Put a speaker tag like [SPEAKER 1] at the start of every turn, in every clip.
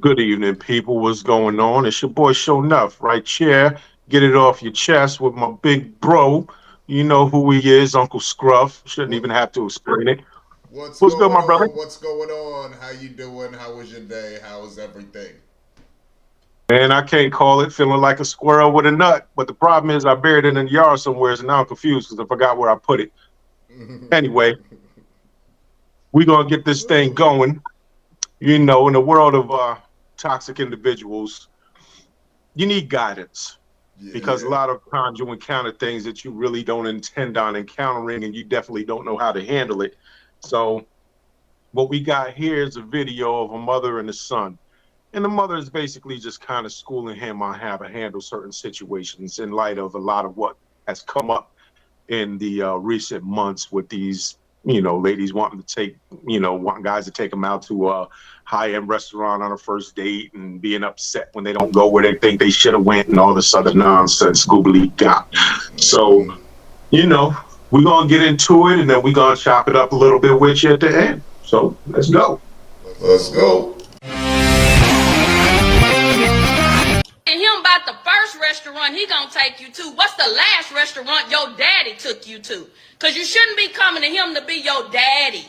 [SPEAKER 1] Good evening, people. What's going on? It's your boy Show Nuff right here. Get it off your chest with my big bro. You know who he is, Uncle Scruff. Shouldn't
[SPEAKER 2] What
[SPEAKER 1] even have to explain it.
[SPEAKER 2] what's
[SPEAKER 1] What's good,
[SPEAKER 2] going
[SPEAKER 1] my brother?
[SPEAKER 2] on? What's going on? How you doing? How was your day? How was everything?
[SPEAKER 1] Man, I can't call it feeling like a squirrel with a nut. But the problem is I buried it in the yard somewhere, and now I'm confused because I forgot where I put it. Anyway, we're gonna get this thing going. In the world of toxic individuals, you need guidance because a
[SPEAKER 2] Yeah.
[SPEAKER 1] lot of times you encounter things that you really don't intend on encountering and you definitely don't know how to handle it. So, what we got here is a video of a mother and a son. And the mother is basically just kind of schooling him on how to handle certain situations in light of a lot of what has come up in the recent months with these ladies wanting to take wanting guys to take them out to a high-end restaurant on a first date and being upset when they don't go where they think they should have went and all this other nonsense googly got. So you know we're gonna get into it and then we're gonna chop it up a little bit with you at the end. So let's go.
[SPEAKER 2] Let's go.
[SPEAKER 3] Him about the first restaurant he gonna take you to. What's the last restaurant your daddy took you to? Because you shouldn't be coming to him to be your daddy.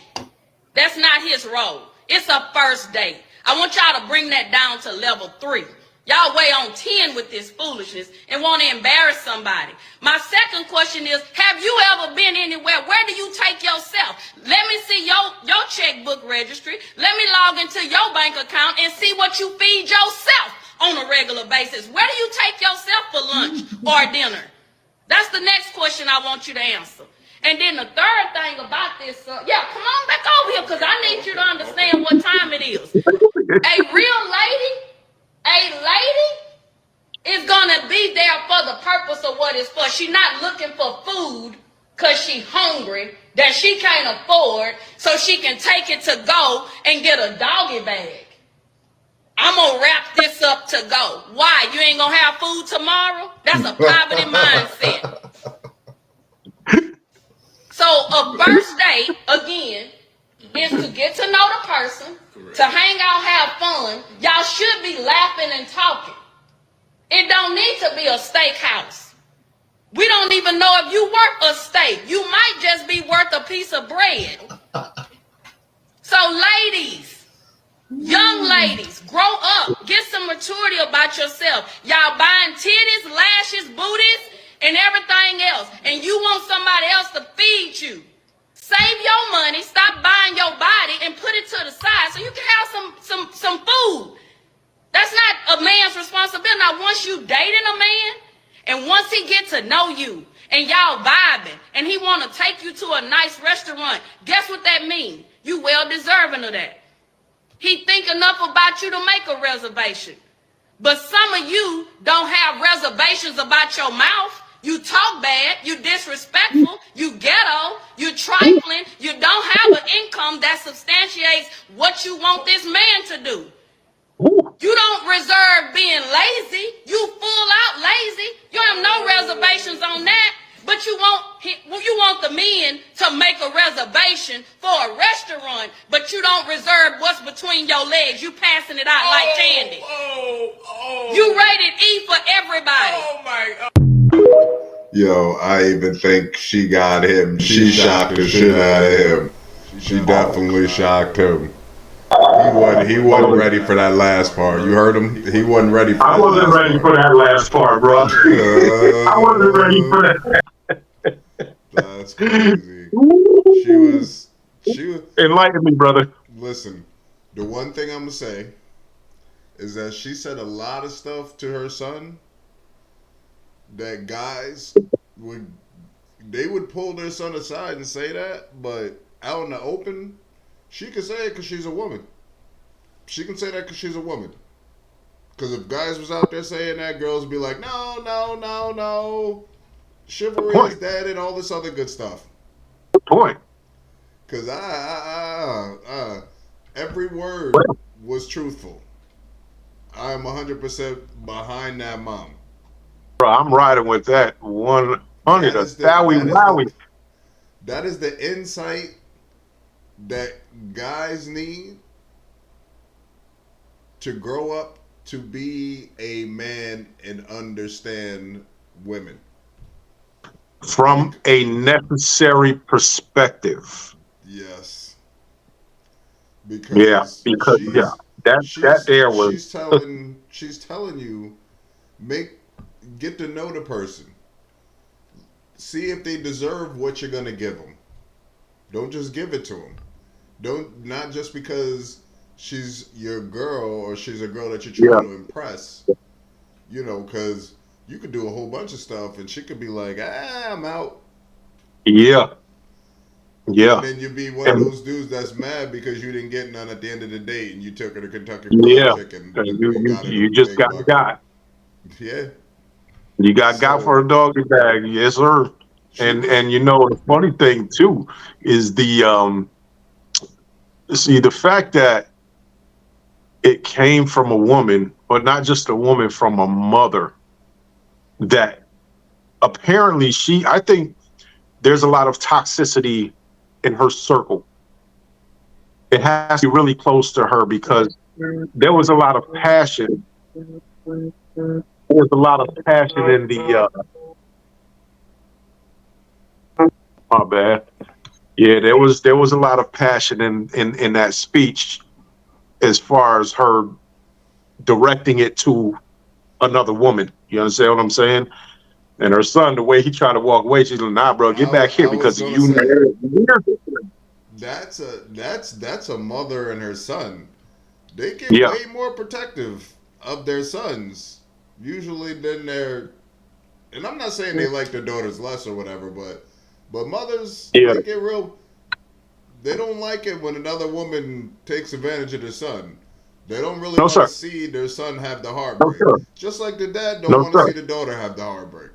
[SPEAKER 3] That's not his role. It's a first date. I want y'all to bring that down to level 3. Y'all way on 10 with this foolishness and want to embarrass somebody. My second question is, have you ever been anywhere? Where do you take yourself? Let me see your checkbook registry. Let me log into your bank account and see what you feed yourself on a regular basis. Where do you take yourself for lunch or dinner? That's the next question I want you to answer. And then the third thing about this, come on back over here because I need you to understand what time it is. A real lady is gonna be there for the purpose of what it's for. She's not looking for food because she's hungry that she can't afford so she can take it to go and get a doggy bag. I'm gonna wrap this up to go. Why? You ain't gonna have food tomorrow? That's a poverty mindset. So a first date, again, is to get to know the person, to hang out, have fun. Y'all should be laughing and talking. It don't need to be a steakhouse. We don't even know if you worth a steak. You might just be worth a piece of bread. So ladies, young ladies, grow up. Get some maturity about yourself. Y'all buying titties, lashes, booties, and everything else. And you want somebody else to feed you. Save your money, stop buying your body, and put it to the side so you can have some food. That's not a man's responsibility. Now, once you dating a man, and once he get to know you, and y'all vibing, and he want to take you to a nice restaurant, guess what that means? You well deserving of that. He think enough about you to make a reservation. But some of you don't have reservations about your mouth. You talk bad, you disrespectful, you ghetto, you trifling, you don't have an income that substantiates what you want this man to do. You don't reserve being lazy. You full out lazy. You have no reservations on that. But you want the men to make a reservation for a restaurant, but you don't reserve what's between your legs. You passing it out like candy. You rated E for everybody.
[SPEAKER 2] Oh my. Yo, I even think she got him. She shocked the shit out of him. She definitely shocked him. He wasn't ready for that last part. You heard him? He wasn't ready for
[SPEAKER 1] I
[SPEAKER 2] that
[SPEAKER 1] wasn't
[SPEAKER 2] last
[SPEAKER 1] ready
[SPEAKER 2] part.
[SPEAKER 1] for that last part, bro. I wasn't ready for that.
[SPEAKER 2] That's crazy. She was
[SPEAKER 1] Enlighten me, brother.
[SPEAKER 2] listen, the one thing I'm gonna say is that she said a lot of stuff to her son that guys would they would pull their son aside and say that, but out in the open, she can say it because she's a woman. She can say that because she's a woman. Because if guys was out there saying that, girls would be like, no, no, no, no.
[SPEAKER 1] Good
[SPEAKER 2] Chivalry is
[SPEAKER 1] point.
[SPEAKER 2] dead and all this other good stuff.
[SPEAKER 1] Good point.
[SPEAKER 2] Because every word was truthful. I am 100% behind that mom.
[SPEAKER 1] Bro, I'm riding with that 100
[SPEAKER 2] That
[SPEAKER 1] a
[SPEAKER 2] is the
[SPEAKER 1] thowie
[SPEAKER 2] that is the
[SPEAKER 1] wowie.
[SPEAKER 2] that is the insight that guys need to grow up to be a man and understand women.
[SPEAKER 1] From a necessary perspective.
[SPEAKER 2] Yes,
[SPEAKER 1] Yeah,
[SPEAKER 2] because
[SPEAKER 1] because yeah, that there was
[SPEAKER 2] she's telling you, make get to know the person, see if they deserve what you're gonna give them. Don't just give it to them. Don't, not just because she's your girl or she's a girl that you're
[SPEAKER 1] yeah,
[SPEAKER 2] trying to impress. Because you could do a whole bunch of stuff and she could be like, I'm out.
[SPEAKER 1] yeah,
[SPEAKER 2] And
[SPEAKER 1] yeah,
[SPEAKER 2] then you'd be one of
[SPEAKER 1] and
[SPEAKER 2] those dudes that's mad because you didn't get none at the end of the date and you took her to Kentucky Fried
[SPEAKER 1] yeah.
[SPEAKER 2] Chicken
[SPEAKER 1] And
[SPEAKER 2] and you got her the
[SPEAKER 1] you just
[SPEAKER 2] big bucket.
[SPEAKER 1] got.
[SPEAKER 2] Yeah.
[SPEAKER 1] You got for
[SPEAKER 2] So
[SPEAKER 1] a doggy bag, yes, sir.
[SPEAKER 2] she was.
[SPEAKER 1] And the funny thing too is the fact that it came from a woman, but not just a woman, from a mother that apparently I think there's a lot of toxicity in her circle. It has to be really close to her because there was a lot of passion. There was a lot of passion in my bad. Yeah, there was a lot of passion in that speech as far as her directing it to another woman. You understand what I'm saying? And her son, the way he tried to walk away, she's like, "Nah, bro, get back here
[SPEAKER 2] I was
[SPEAKER 1] because
[SPEAKER 2] gonna
[SPEAKER 1] you
[SPEAKER 2] say
[SPEAKER 1] know."
[SPEAKER 2] that's a mother and her son. They get
[SPEAKER 1] Yeah,
[SPEAKER 2] way more protective of their sons usually than their. And I'm not saying they like their daughters less or whatever, but mothers,
[SPEAKER 1] yeah.
[SPEAKER 2] they get real. They don't like it when another woman takes advantage of their son. They don't really
[SPEAKER 1] No,
[SPEAKER 2] want to
[SPEAKER 1] sir.
[SPEAKER 2] see their son have the
[SPEAKER 1] No,
[SPEAKER 2] heartbreak.
[SPEAKER 1] sir.
[SPEAKER 2] Just like the dad don't
[SPEAKER 1] No,
[SPEAKER 2] want to see
[SPEAKER 1] sir.
[SPEAKER 2] the daughter have the heartbreak.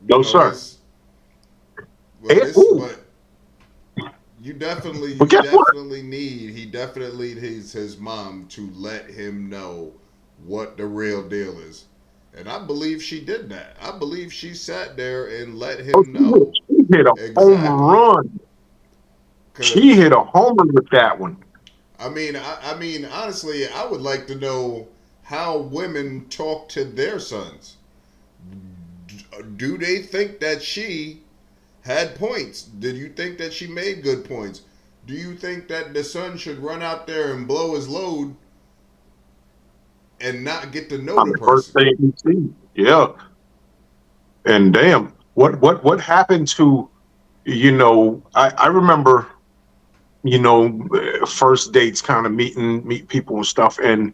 [SPEAKER 1] No, sir.
[SPEAKER 2] It's
[SPEAKER 1] Ooh,
[SPEAKER 2] but
[SPEAKER 1] but
[SPEAKER 2] you
[SPEAKER 1] guess what?
[SPEAKER 2] definitely need he definitely needs his mom to let him know what the real deal is. And I believe she did that. I believe she sat there and let
[SPEAKER 1] Oh,
[SPEAKER 2] him know
[SPEAKER 1] she hit a home
[SPEAKER 2] exactly.
[SPEAKER 1] run. She
[SPEAKER 2] Cause
[SPEAKER 1] hit a home run with that one.
[SPEAKER 2] I mean, honestly, I would like to know how women talk to their sons. Do they think that she had points? Did you think that she made good points? Do you think that the son should run out there and blow his load and not get to know
[SPEAKER 1] On
[SPEAKER 2] the
[SPEAKER 1] the first
[SPEAKER 2] person?
[SPEAKER 1] day you see. Yeah. And damn, what happened to I remember, first dates kind of meet people and stuff. And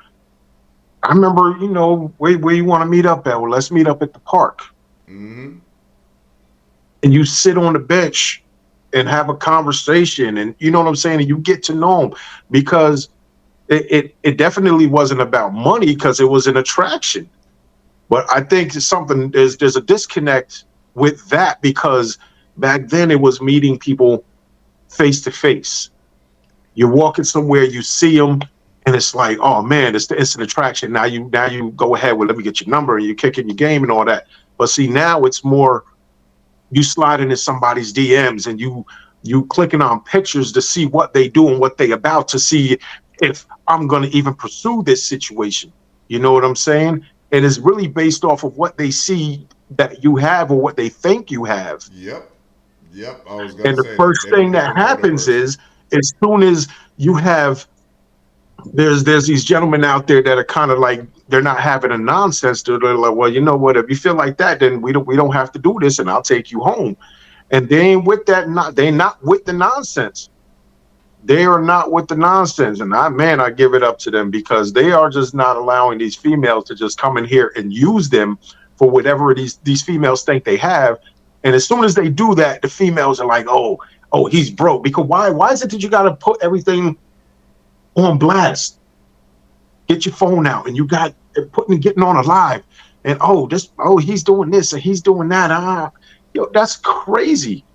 [SPEAKER 1] I remember, where you want to meet up at? Well, let's meet up at the park.
[SPEAKER 2] Mm-hmm.
[SPEAKER 1] And you sit on the bench and have a conversation, and you know what I'm saying? And you get to know them because it definitely wasn't about money because it was an attraction. But I think there's a disconnect with that because back then it was meeting people face to face. You're walking somewhere, you see them, and it's like, oh man, it's an attraction. Now you go ahead with, let me get your number, and you kick in your game and all that. But see, now it's more, you slide into somebody's DMs and you clicking on pictures to see what they do and what they about, to see if I'm going to even pursue this situation. You know what I'm saying? It is really based off of what they see that you have or what they think you have.
[SPEAKER 2] Yep. Yep. I was gonna
[SPEAKER 1] And the
[SPEAKER 2] say that
[SPEAKER 1] first
[SPEAKER 2] they
[SPEAKER 1] thing
[SPEAKER 2] don't
[SPEAKER 1] that
[SPEAKER 2] even know the
[SPEAKER 1] happens
[SPEAKER 2] person.
[SPEAKER 1] is, as soon as you have, there's these gentlemen out there that are kind of like, they're not having a nonsense. They're like, well, you know what? If you feel like that, then we don't have to do this, and I'll take you home. And they ain't with that. They not with the nonsense. They are not with the nonsense. And I give it up to them because they are just not allowing these females to just come in here and use them for whatever these females think they have. And as soon as they do that, the females are like, oh, he's broke. Because why is it that you got to put everything on blast? Get your phone out and you got getting on a live, and he's doing this and he's doing that. That's crazy.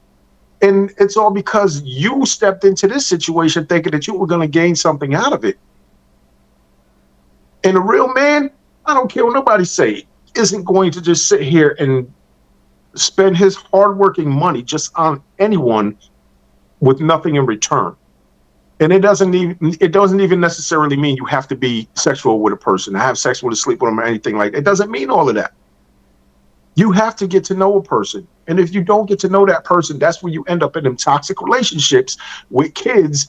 [SPEAKER 1] And it's all because you stepped into this situation thinking that you were going to gain something out of it. And a real man, I don't care what nobody say, isn't going to just sit here and spend his hardworking money just on anyone with nothing in return. And it doesn't even necessarily mean you have to be sexual with a person, have sex with, or sleep with them, or anything like that. It doesn't mean all of that. You have to get to know a person. And if you don't get to know that person, that's where you end up in them toxic relationships with kids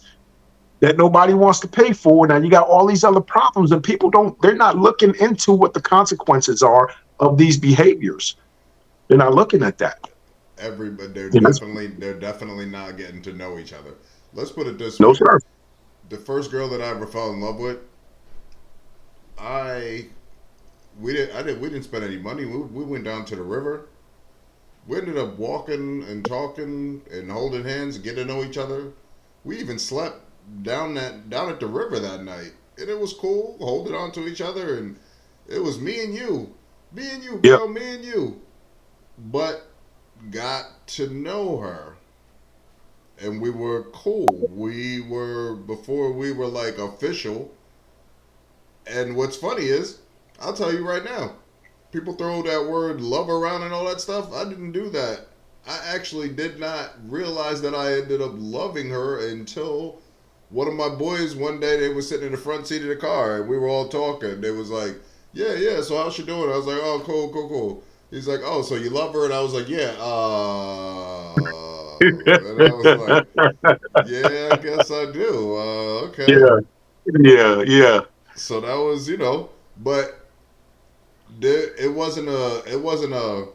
[SPEAKER 1] that nobody wants to pay for. Now you got all these other problems, and they're not looking into what the consequences are of these behaviors. They're not looking at that.
[SPEAKER 2] But
[SPEAKER 1] You know?
[SPEAKER 2] they're definitely not getting to know each other. Let's put it this
[SPEAKER 1] No,
[SPEAKER 2] way:
[SPEAKER 1] sir.
[SPEAKER 2] the first girl that I ever fell in love with, I we didn't spend any money. We went down to the river. We ended up walking and talking and holding hands, and getting to know each other. We even slept down at the river that night, and it was cool holding on to each other. And it was me and you,
[SPEAKER 1] Yep.
[SPEAKER 2] girl, me and you. But got to know her, and we were cool. We were before we were like official. And what's funny is, I'll tell you right now, people throw that word love around and all that stuff. I didn't do that. I actually did not realize that I ended up loving her until one of my boys one day, they were sitting in the front seat of the car and we were all talking. They was like, yeah, so how's she doing? I was like, oh, cool. He's like, oh, so you love her? And I was like, yeah. And I was like, yeah, I guess I do. Okay.
[SPEAKER 1] Yeah. Yeah.
[SPEAKER 2] So that was, but it wasn't a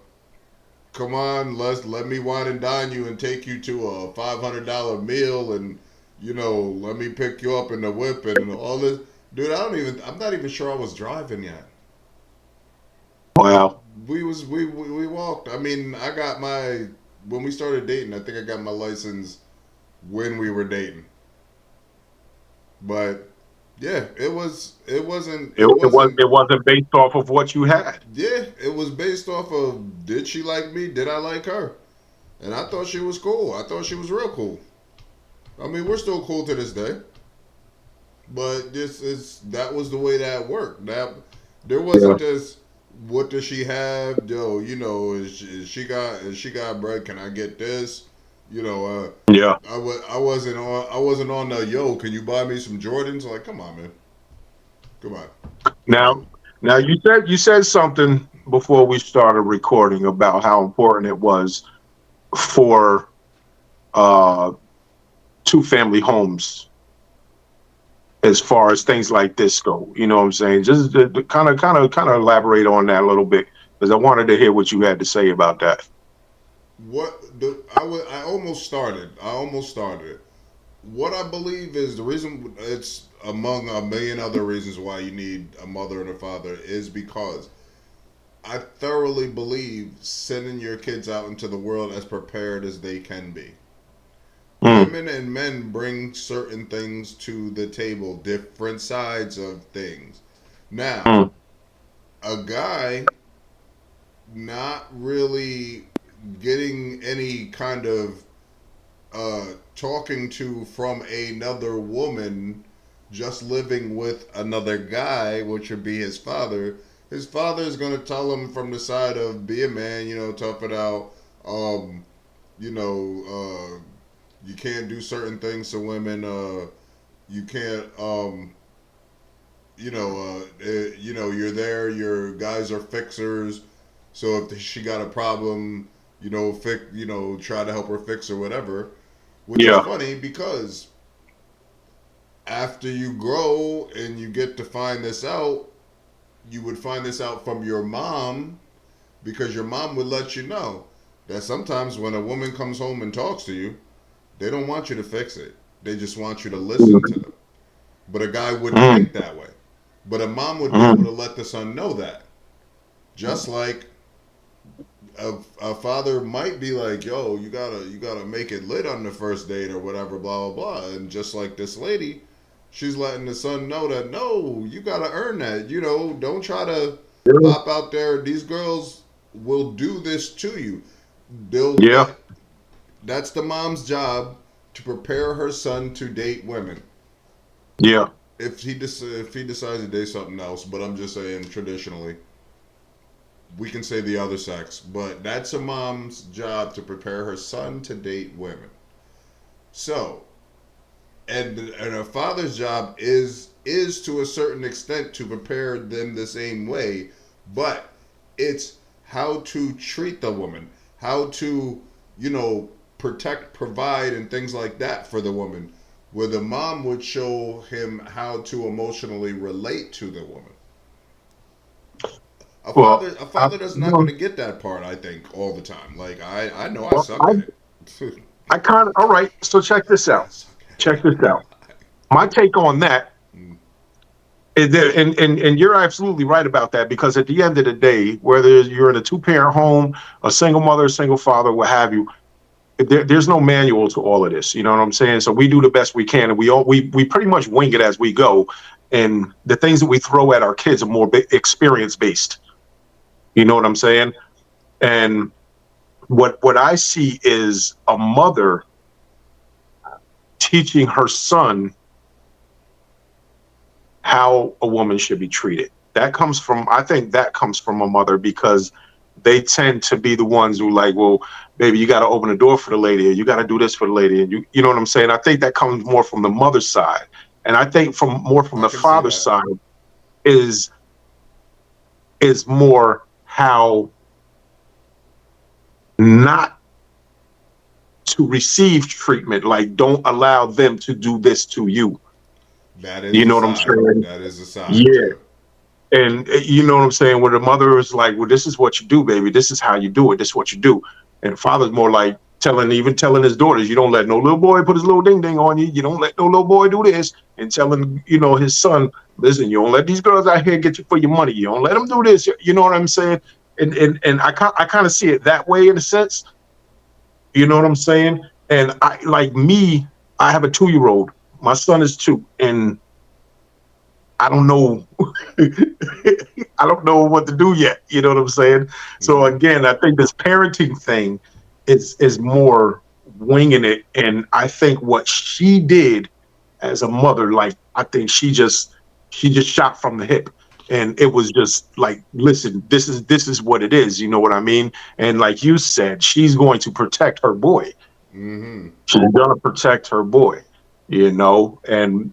[SPEAKER 2] come on, let me wine and dine you and take you to a $500 meal, and let me pick you up in the whip and all this. Dude, I'm not even sure I was driving yet.
[SPEAKER 1] Wow.
[SPEAKER 2] We walked. I mean, I got when we started dating, I think I got my license when we were dating. But yeah,
[SPEAKER 1] It wasn't based off of what you had.
[SPEAKER 2] yeah, it was based off of, did she like me? Did I like her? And I thought she was cool. I thought she was real cool. I mean, we're still cool to this day. But that was the way that worked. That there
[SPEAKER 1] Yeah.
[SPEAKER 2] wasn't this. What does she have? Yo, is she got bread? Can I get this? You know,
[SPEAKER 1] Yeah.
[SPEAKER 2] I wasn't on the yo. Can you buy me some Jordans? Like, come on, man, come on.
[SPEAKER 1] Now, now you said something before we started recording about how important it was for uh, two family homes as far as things like this go. You know what I'm saying? Just kind of elaborate on that a little bit, because I wanted to hear what you had to say about that.
[SPEAKER 2] I almost started. It. What I believe is the reason, it's among a million other reasons why you need a mother and a father, is because I thoroughly believe sending your kids out into the world as prepared as they can be.
[SPEAKER 1] Mm,
[SPEAKER 2] Women and men bring certain things to the table, different sides of things. Now,
[SPEAKER 1] mm,
[SPEAKER 2] a guy not really getting any kind of talking to from another woman, just living with another guy, which would be his father. His father is going to tell him from the side of, be a man, tough it out. You know, you can't do certain things to women. You can't, you're there. Your guys are fixers. So if she got a problem, try to help her fix or whatever. Which is
[SPEAKER 1] yeah.
[SPEAKER 2] funny because after you grow and you get to find this out, you would find this out from your mom, because your mom would let you know that sometimes when a woman comes home and talks to you, they don't want you to fix it. They just want you to listen to them. But a guy wouldn't
[SPEAKER 1] Mm,
[SPEAKER 2] think that way. But a mom would be able
[SPEAKER 1] mm,
[SPEAKER 2] to let the son know that. Just like a father might be like, yo, you gotta make it lit on the first date or whatever, blah blah blah. And just like this lady, she's letting the son know that, no, you gotta earn that. Don't try to
[SPEAKER 1] yeah.
[SPEAKER 2] pop out there. These girls will do this to you. They'll
[SPEAKER 1] Yeah.
[SPEAKER 2] let That's the mom's job, to prepare her son to date women.
[SPEAKER 1] Yeah.
[SPEAKER 2] If he decides to date something else, but I'm just saying, traditionally, we can say the other sex, but that's a mom's job, to prepare her son to date women. So and a father's job is to a certain extent to prepare them the same way, but it's how to treat the woman, how to, you know, protect, provide, and things like that for the woman. Where the mom would show him how to emotionally relate to the woman.
[SPEAKER 1] Well,
[SPEAKER 2] A
[SPEAKER 1] I,
[SPEAKER 2] father that's
[SPEAKER 1] you
[SPEAKER 2] not going
[SPEAKER 1] know,
[SPEAKER 2] to get that part. I think all the time. Like I know I
[SPEAKER 1] well,
[SPEAKER 2] suck at it.
[SPEAKER 1] I kind of, all right. So check this
[SPEAKER 2] I
[SPEAKER 1] out.
[SPEAKER 2] suck at it.
[SPEAKER 1] Check this out.
[SPEAKER 2] Like,
[SPEAKER 1] My take on that
[SPEAKER 2] mm,
[SPEAKER 1] is that, and you're absolutely right about that, because at the end of the day, whether you're in a two-parent home, a single mother, a single father, what have you, there's no manual to all of this. You know what I'm saying? So we do the best we can, and we pretty much wing it as we go. And the things that we throw at our kids are more experience based. You know what I'm saying? And what I see is a mother teaching her son how a woman should be treated. That comes from, I think that comes from a mother, because they tend to be the ones who like, well, baby, you got to open the door for the lady, and you got to do this for the lady, and you know what I'm saying. I think that comes more from the mother's side, and I think from more from
[SPEAKER 2] I
[SPEAKER 1] the
[SPEAKER 2] can see
[SPEAKER 1] father's
[SPEAKER 2] that.
[SPEAKER 1] side is more how not to receive treatment. Like, don't allow them to do this to you.
[SPEAKER 2] That is
[SPEAKER 1] You
[SPEAKER 2] a
[SPEAKER 1] know what I'm
[SPEAKER 2] side.
[SPEAKER 1] saying?
[SPEAKER 2] That is a side
[SPEAKER 1] Yeah.
[SPEAKER 2] too.
[SPEAKER 1] And you know what I'm saying? Where the mother is like, well, this is what you do, baby. This is how you do it. This is what you do. And the father's more like even telling his daughters, you don't let no little boy put his little ding ding on you. You don't let no little boy do this. And telling, his son, listen, you don't let these girls out here get you for your money. You don't let them do this. You know what I'm saying? And I kind of see it that way in a sense. You know what I'm saying? And I, like me, I have a 2-year-old. My son is 2, and I don't know. I don't know what to do yet. You know what I'm saying? So
[SPEAKER 2] Mm-hmm.
[SPEAKER 1] again, I think this parenting thing is more winging it, and I think what she did as a mother, like I think she just shot from the hip, and it was just like, listen, this is what it is. You know what I mean? And like you said, she's going to protect her boy.
[SPEAKER 2] Mm-hmm.
[SPEAKER 1] She's gonna protect her boy, and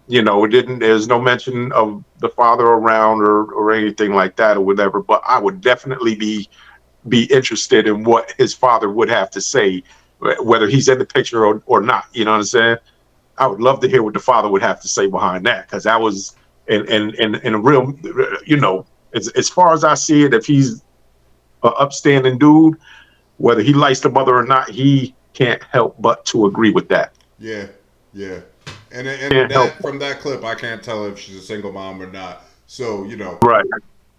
[SPEAKER 1] it didn't. There's no mention of the father around or anything like that or whatever. But I would definitely be interested in what his father would have to say, whether he's in the picture or not. You know what I'm saying? I would love to hear what the father would have to say behind that, because that was and a real, as far as I see it, if he's an upstanding dude, whether he likes the mother or not, he can't help but to agree with that.
[SPEAKER 2] Yeah. Yeah. And
[SPEAKER 1] Can't help.
[SPEAKER 2] that from that clip, I can't tell if she's a single mom or not. So
[SPEAKER 1] Right.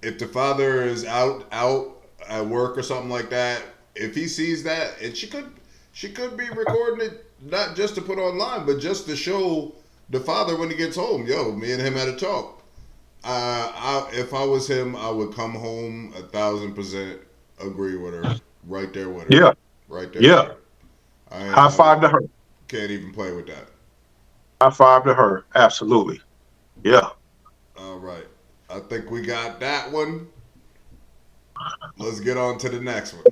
[SPEAKER 2] if the father is out at work or something like that, if he sees that, and she could be recording it not just to put online, but just to show the father when he gets home. Yo, me and him had a talk. If I was him, I would come home 1,000% agree with her. Right there with her.
[SPEAKER 1] Yeah.
[SPEAKER 2] Right there with
[SPEAKER 1] Yeah.
[SPEAKER 2] her.
[SPEAKER 1] High
[SPEAKER 2] I
[SPEAKER 1] five to her.
[SPEAKER 2] can't even play with that.
[SPEAKER 1] High five to her. Absolutely. Yeah.
[SPEAKER 2] All right. I think we got that one. Let's get on to the next one.